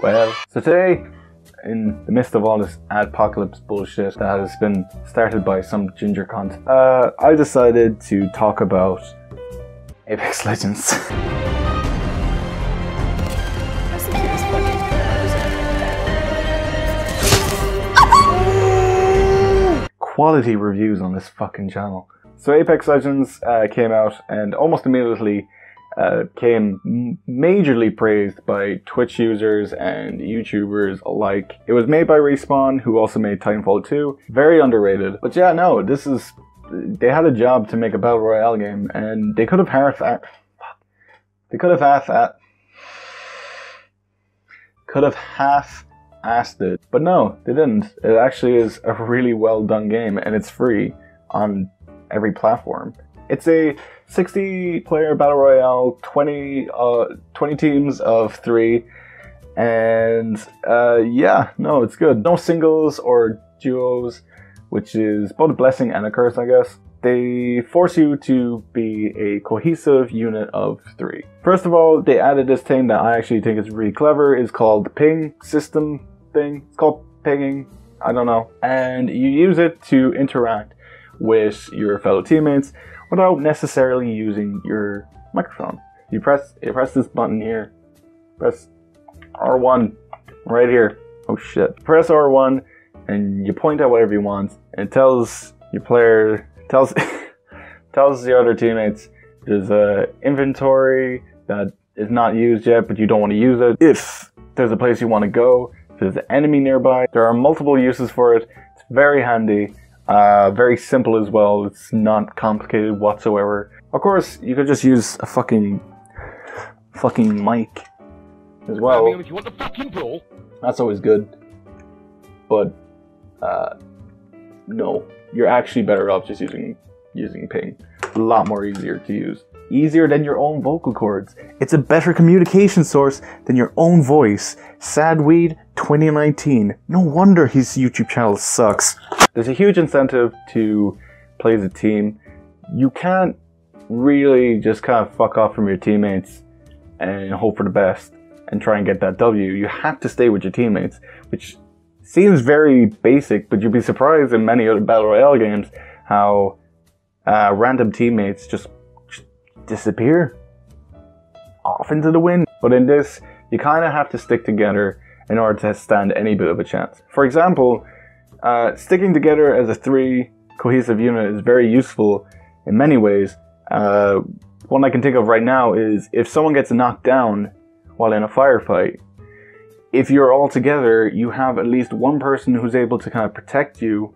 Well, so today, in the midst of all this apocalypse bullshit that has been started by some ginger cunt, I decided to talk about Apex Legends. Quality reviews on this fucking channel. So Apex Legends came out and almost immediately came majorly praised by Twitch users and YouTubers alike. It was made by Respawn, who also made Titanfall 2. Very underrated. But yeah, no, they had a job to make a Battle Royale game, and they could have half-assed it. But no, they didn't. It actually is a really well done game, and it's free on every platform. It's a 60-player battle royale, 20 teams of 3, and yeah, no, it's good. No singles or duos, which is both a blessing and a curse, I guess. They force you to be a cohesive unit of 3. First of all, they added this thing that I actually think is really clever. It's called the ping system thing. It's called pinging, I don't know. And you use it to interact with your fellow teammates without necessarily using your microphone. You press this button here. Press R1 right here. Oh shit. Press R1 and you point out whatever you want, and it tells your player, tells the other teammates there's a inventory that is not used yet, but you don't want to use it. If there's a place you want to go, if there's an enemy nearby, there are multiple uses for it. It's very handy. Very simple as well. It's not complicated whatsoever. Of course, you could just use a fucking mic as well. I mean, if you want the fucking brawl, that's always good. But no, you're actually better off just using ping. A lot more easier to use. Easier than your own vocal cords. It's a better communication source than your own voice. Sadweed 2019. No wonder his YouTube channel sucks. There's a huge incentive to play as a team. You can't really just kind of fuck off from your teammates and hope for the best and try and get that W. You have to stay with your teammates, which seems very basic, but you'd be surprised in many other Battle Royale games how random teammates just disappear off into the wind. But in this, you kind of have to stick together in order to stand any bit of a chance. For example, sticking together as a 3 cohesive unit is very useful in many ways. One I can think of right now is if someone gets knocked down while in a firefight, if you're all together, you have at least one person who's able to kind of protect you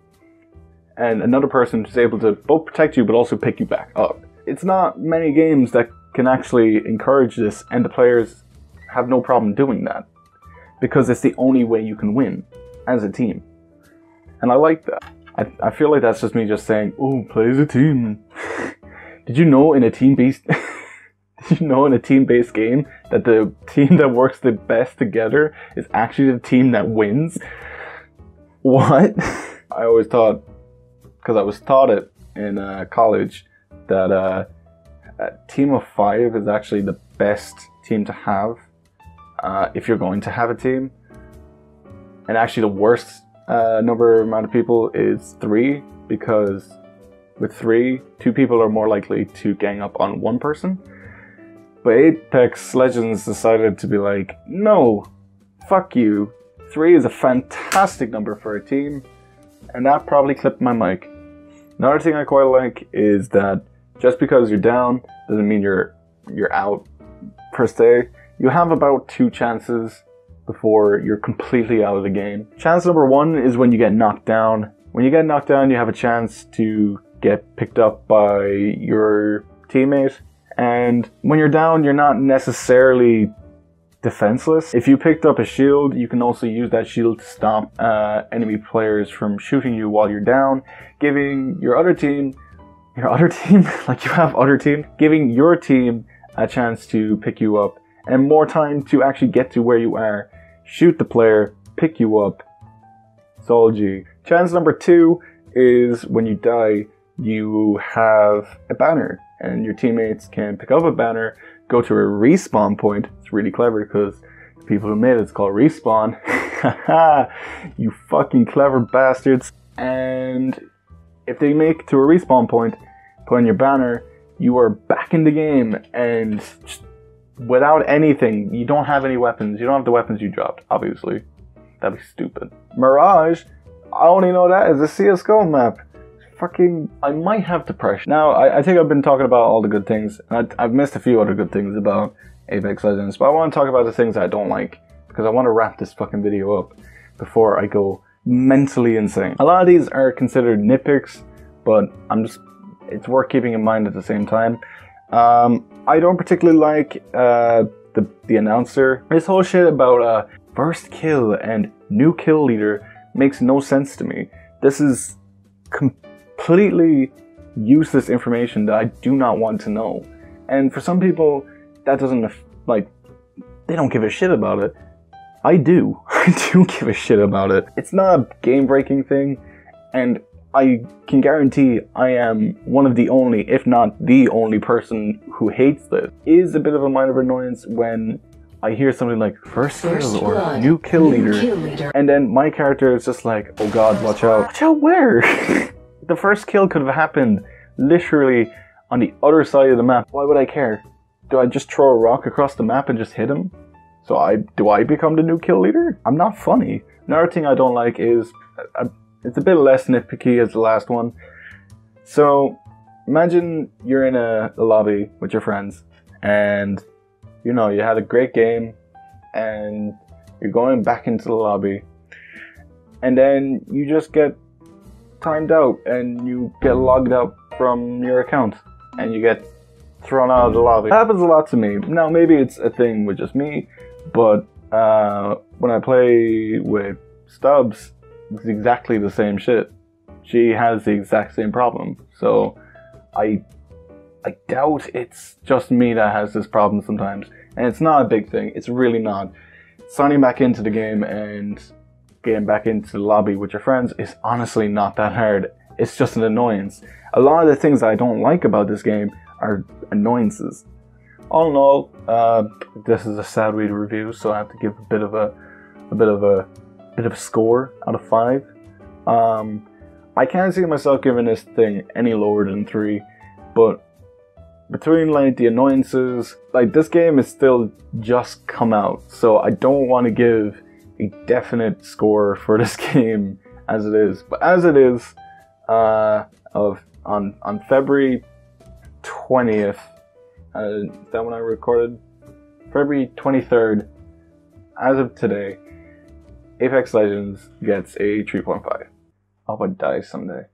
and another person who's able to both protect you but also pick you back up. It's not many games that can actually encourage this, and the players have no problem doing that because it's the only way you can win as a team. And I like that. I feel like that's just me just saying, oh, play as a team. Did you know in a team-based game that the team that works the best together is actually the team that wins? What? I always thought, because I was taught it in college, that a team of 5 is actually the best team to have if you're going to have a team. And actually the worst amount of people is 3, because with 3, 2 people are more likely to gang up on one person. But Apex Legends decided to be like, no, fuck you. 3 is a fantastic number for a team, and that probably clipped my mic. Another thing I quite like is that just because you're down doesn't mean you're out per se. You have about 2 chances before you're completely out of the game. Chance number 1 is when you get knocked down. When you get knocked down, you have a chance to get picked up by your teammate. And when you're down, you're not necessarily defenseless. If you picked up a shield, you can also use that shield to stop enemy players from shooting you while you're down, giving your other team, like you have other team, giving your team a chance to pick you up and more time to actually get to where you are, shoot the player, pick you up. It's all G. Chance number 2 is when you die, you have a banner and your teammates can pick up a banner, go to a respawn point. It's really clever because people who made it. It's called Respawn. You fucking clever bastards. And if they make it to a respawn point, put on your banner, you are back in the game, and just without anything, you don't have any weapons. You don't have the weapons you dropped, obviously. That'd be stupid. Mirage? I only know that as a CSGO map. Fucking, I might have depression. Now, I think I've been talking about all the good things. I've missed a few other good things about Apex Legends, but I want to talk about the things I don't like, because I want to wrap this fucking video up before I go mentally insane. A lot of these are considered nitpicks, but it's worth keeping in mind at the same time. I don't particularly like the announcer. This whole shit about first kill and new kill leader makes no sense to me. This is completely useless information that I do not want to know. And for some people, that doesn't, like, they don't give a shit about it. I do. I do give a shit about it. It's not a game-breaking thing, and I can guarantee I am one of the only, if not the only person who hates this. It is a bit of a minor annoyance when I hear something like first kill or new kill leader, and then my character is just like, oh god, watch out. Watch out where? The first kill could have happened literally on the other side of the map. Why would I care? Do I just throw a rock across the map and just hit him? So do I become the new kill leader? I'm not funny. Another thing I don't like is, it's a bit less nitpicky as the last one. So imagine you're in a lobby with your friends, and you know, you had a great game, and you're going back into the lobby, and then you just get timed out, and you get logged out from your account, and you get thrown out of the lobby. That happens a lot to me. Now, maybe it's a thing with just me, but when I play with Stubbs, it's exactly the same shit. She has the exact same problem. So I doubt it's just me that has this problem sometimes. And it's not a big thing. It's really not. Signing back into the game and getting back into the lobby with your friends is honestly not that hard. It's just an annoyance. A lot of the things I don't like about this game are annoyances. All in all, this is a sad way to review, so I have to give a bit of a score out of 5. I can't see myself giving this thing any lower than 3, but between like the annoyances, like this game is still just come out, so I don't want to give a definite score for this game as it is. But as it is, on February 20th, is that when I recorded? February 23rd, as of today, Apex Legends gets a 3.5. I hope I die someday.